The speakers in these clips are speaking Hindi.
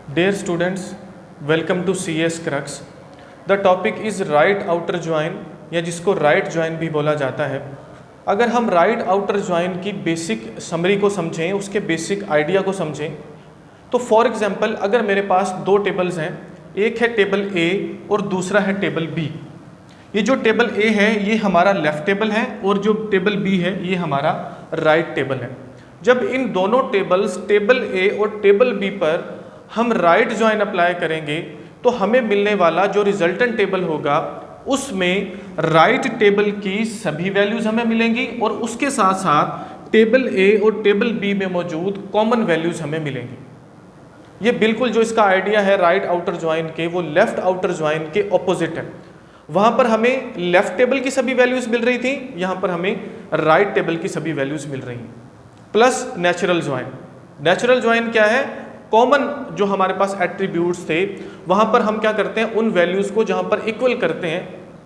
Dear students, welcome to CS Crux. The topic is right outer join या जिसको right join भी बोला जाता है। अगर हम right outer join की बेसिक समरी को समझें, उसके बेसिक आइडिया को समझें, तो फॉर एग्जांपल अगर मेरे पास दो टेबल्स हैं, एक है टेबल A और दूसरा है टेबल B। ये जो टेबल A है ये हमारा लेफ़्ट टेबल है और जो टेबल B है ये हमारा राइट टेबल है। जब इन दोनों टेबल्स टेबल A और टेबल B पर हम राइट जॉइन अप्लाई करेंगे तो हमें मिलने वाला जो रिजल्टेंट टेबल होगा उसमें राइट टेबल की सभी वैल्यूज़ हमें मिलेंगी और उसके साथ साथ टेबल A और टेबल B में मौजूद कॉमन वैल्यूज़ हमें मिलेंगी। ये बिल्कुल जो इसका आइडिया है राइट आउटर जॉइन के, वो लेफ्ट आउटर जॉइन के ऑपोजिट है। वहाँ पर हमें लेफ्ट टेबल की सभी वैल्यूज़ मिल रही थी, यहाँ पर हमें राइट टेबल की सभी वैल्यूज़ मिल रही हैं। Plus natural join. Natural join क्या है? कॉमन जो हमारे पास एट्रीब्यूट्स थे वहाँ पर हम क्या करते हैं, उन वैल्यूज़ को जहाँ पर इक्वल करते हैं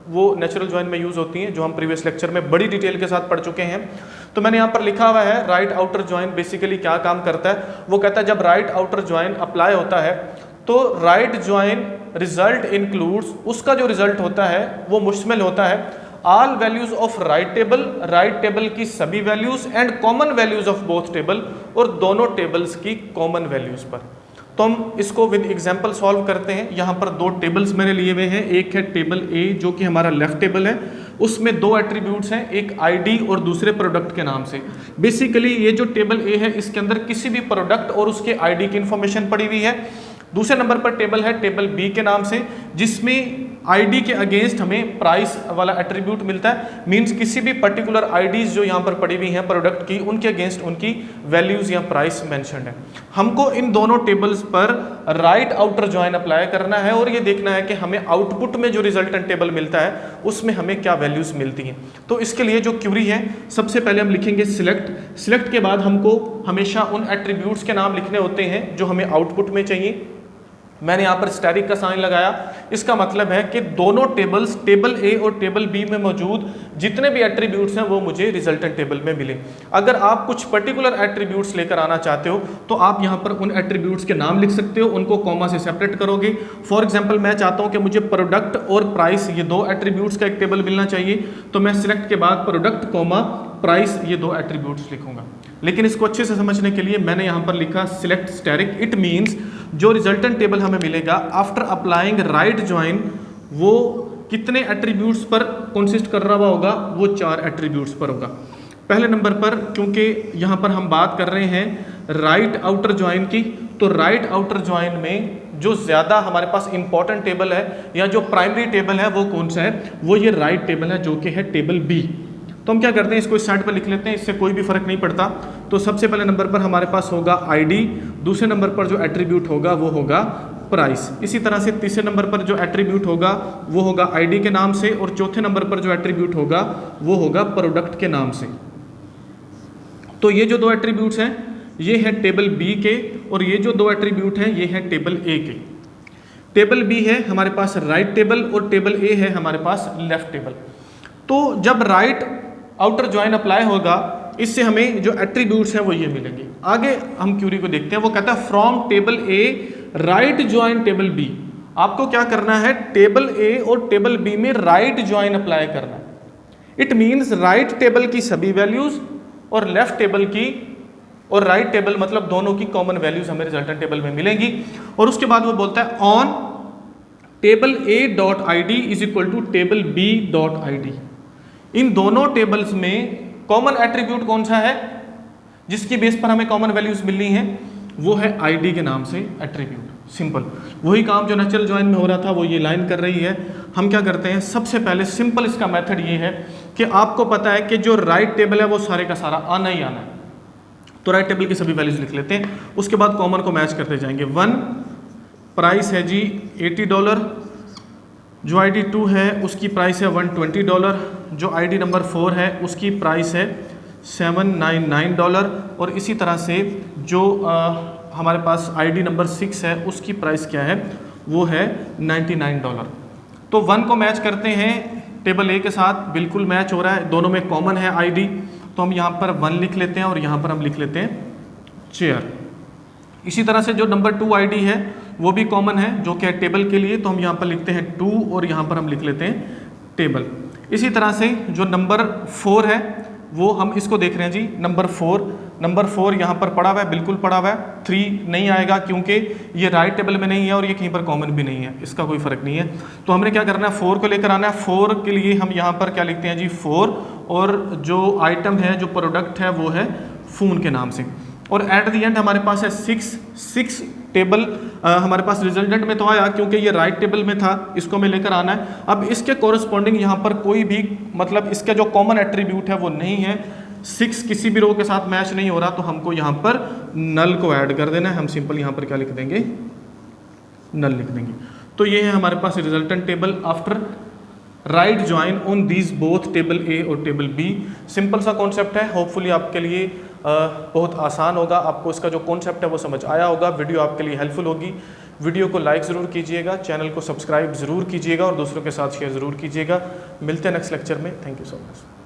वो नेचुरल जॉइन में यूज़ होती हैं, जो हम प्रीवियस लेक्चर में बड़ी डिटेल के साथ पढ़ चुके हैं। तो मैंने यहाँ पर लिखा हुआ है राइट आउटर जॉइन बेसिकली क्या काम करता है। वो कहता है जब राइट आउटर जॉइन अप्लाई होता है तो राइट जॉइन रिजल्ट इंक्लूड्स, उसका जो रिजल्ट होता है वो मुश्तमिल होता है all values of right table की सभी values and common values of both table, और दोनों टेबल्स की कॉमन वैल्यूज पर। तो हम इसको विद एग्जांपल सॉल्व करते हैं। यहाँ पर दो टेबल्स मैंने लिए हुए हैं, एक है टेबल ए जो कि हमारा लेफ्ट टेबल है, उसमें दो एट्रीब्यूट्स हैं, एक आईडी और दूसरे प्रोडक्ट के नाम से। बेसिकली ये जो टेबल ए है इसके अंदर किसी भी प्रोडक्ट और उसके आईडी की इंफॉर्मेशन पड़ी हुई है। दूसरे नंबर पर टेबल है टेबल बी के नाम से, जिसमें आईडी के अगेंस्ट हमें प्राइस वाला एट्रीब्यूट मिलता है। मींस किसी भी पर्टिकुलर आईडीज जो यहाँ पर पड़ी हुई हैं प्रोडक्ट की, उनके अगेंस्ट उनकी वैल्यूज या प्राइस मेंशन्ड है। हमको इन दोनों टेबल्स पर राइट आउटर जॉइन अप्लाई करना है और ये देखना है कि हमें आउटपुट में जो रिजल्टेंट टेबल मिलता है उसमें हमें क्या वैल्यूज मिलती हैं। तो इसके लिए जो क्यूरी है, सबसे पहले हम लिखेंगे सिलेक्ट। सिलेक्ट के बाद हमको हमेशा उन एट्रीब्यूट्स के नाम लिखने होते हैं जो हमें आउटपुट में चाहिए। मैंने यहाँ पर स्टैटिक का साइन लगाया। इसका मतलब है कि दोनों टेबल्स टेबल ए और टेबल बी में मौजूद जितने भी एट्रीब्यूट्स हैं वो मुझे रिजल्टेंट टेबल में मिले। अगर आप कुछ पर्टिकुलर एट्रीब्यूट्स लेकर आना चाहते हो तो आप यहाँ पर उन एट्रीब्यूट्स के नाम लिख सकते हो, उनको कॉमा से सेपरेट करोगे। फॉर एग्जाम्पल मैं चाहता हूँ कि मुझे प्रोडक्ट और प्राइस ये दो एट्रीब्यूट्स का एक टेबल मिलना चाहिए, तो मैं सिलेक्ट के बाद प्रोडक्ट कॉमा प्राइस ये दो एट्रीब्यूट्स लिखूंगा। लेकिन इसको अच्छे से समझने के लिए मैंने यहाँ पर लिखा सिलेक्ट स्टैटिक। इट मीन्स जो रिजल्टेंट टेबल हमें मिलेगा आफ्टर अप्लाइंग राइट जॉइन वो कितने एट्रीब्यूट्स पर कंसिस्ट कर रहा होगा, वो 4 एट्रीब्यूट्स पर होगा। पहले नंबर पर, क्योंकि यहाँ पर हम बात कर रहे हैं राइट आउटर जॉइन की, तो राइट आउटर जॉइन में जो ज़्यादा हमारे पास इंपॉर्टेंट टेबल है या जो प्राइमरी टेबल है वो कौन सा है, वो ये राइट टेबल है जो कि है टेबल बी। तो हम क्या करते हैं, इसको इस साइड पर लिख लेते हैं, इससे कोई भी फर्क नहीं पड़ता। तो सबसे पहले नंबर पर हमारे पास होगा आईडी, दूसरे नंबर पर जो एट्रीब्यूट होगा वो होगा प्राइस। इसी तरह से तीसरे नंबर पर जो एट्रीब्यूट होगा वो होगा आईडी के नाम से, और चौथे नंबर पर जो एट्रीब्यूट होगा वो होगा प्रोडक्ट के नाम से। तो ये जो दो एट्रीब्यूट्स हैं ये है टेबल बी के, और ये जो दो एट्रीब्यूट हैं ये है टेबल ए के। टेबल बी है हमारे पास राइट टेबल और टेबल ए है हमारे पास लेफ्ट टेबल। तो जब राइट आउटर जॉइन अप्लाई होगा इससे हमें जो एट्रीब्यूट्स हैं वो ये मिलेंगे। आगे हम क्यूरी को देखते हैं। वो कहता है from table A right join table B. आपको क्या करना है, टेबल ए और टेबल बी में राइट जॉइन अप्लाई करना है। इट मीन्स राइट टेबल की सभी वैल्यूज और लेफ्ट टेबल की, और राइट टेबल मतलब दोनों की कॉमन वैल्यूज हमें रिजल्टेंट टेबल में मिलेंगी। और उसके बाद वो बोलता है on table A dot I D is equal to table B dot I D. इन दोनों टेबल्स में कॉमन एट्रीब्यूट कौन सा है जिसकी बेस पर हमें कॉमन वैल्यूज मिलनी है, वो है आईडी के नाम से एट्रीब्यूट। सिंपल वही काम जो नेचुरल जॉइन में हो रहा था वो ये लाइन कर रही है। हम क्या करते हैं, सबसे पहले सिंपल इसका मेथड ये है कि आपको पता है कि जो राइट टेबल है वो सारे का सारा आना ही आना है, तो राइट टेबल की सभी वैल्यूज लिख लेते हैं। उसके बाद कॉमन को मैच करते जाएंगे। 1 प्राइस है जी $80, जो आईडी 2 है उसकी प्राइस है $120, जो आईडी नंबर 4 है उसकी प्राइस है $799, और इसी तरह से जो हमारे पास आईडी नंबर 6 है उसकी प्राइस क्या है, वो है $99। तो 1 को मैच करते हैं टेबल ए के साथ, बिल्कुल मैच हो रहा है, दोनों में कॉमन है आईडी, तो हम यहाँ पर 1 लिख लेते हैं और यहाँ पर हम लिख लेते हैं चेयर। इसी तरह से जो नंबर 2 आईडी है वो भी कॉमन है, जो कि है टेबल के लिए, तो हम यहाँ पर लिखते हैं 2 और यहाँ पर हम लिख लेते हैं टेबल। इसी तरह से जो नंबर 4 है वो हम इसको देख रहे हैं जी, नंबर 4 यहाँ पर पड़ा हुआ है, बिल्कुल पड़ा हुआ है। 3 नहीं आएगा क्योंकि ये राइट टेबल में नहीं है और ये कहीं पर कॉमन भी नहीं है, इसका कोई फ़र्क नहीं है। तो हमने क्या करना है, 4 को लेकर आना है। 4 के लिए हम यहाँ पर क्या लिखते हैं जी 4, और जो आइटम है, जो प्रोडक्ट है वो है फ़ोन के नाम से। और एट दी एंड हमारे पास है 6 टेबल हमारे पास रिजल्टेंट में तो आया क्योंकि ये राइट टेबल में था, इसको हमें लेकर आना है। अब इसके कॉरस्पॉन्डिंग यहाँ पर कोई भी मतलब इसका जो कॉमन एट्रीब्यूट है वो नहीं है, 6 किसी भी रो के साथ मैच नहीं हो रहा, तो हमको यहाँ पर नल को ऐड कर देना है। हम सिंपल यहाँ पर क्या लिख देंगे, नल लिख देंगे। तो ये है हमारे पास resultant table after right join on these both table A और टेबल बी। सिंपल सा कॉन्सेप्ट है, होपफुली आपके लिए बहुत आसान होगा, आपको इसका जो कॉन्सेप्ट है वो समझ आया होगा, वीडियो आपके लिए हेल्पफुल होगी। वीडियो को लाइक ज़रूर कीजिएगा, चैनल को सब्सक्राइब ज़रूर कीजिएगा और दूसरों के साथ शेयर ज़रूर कीजिएगा। मिलते हैं नेक्स्ट लेक्चर में। Thank you so much.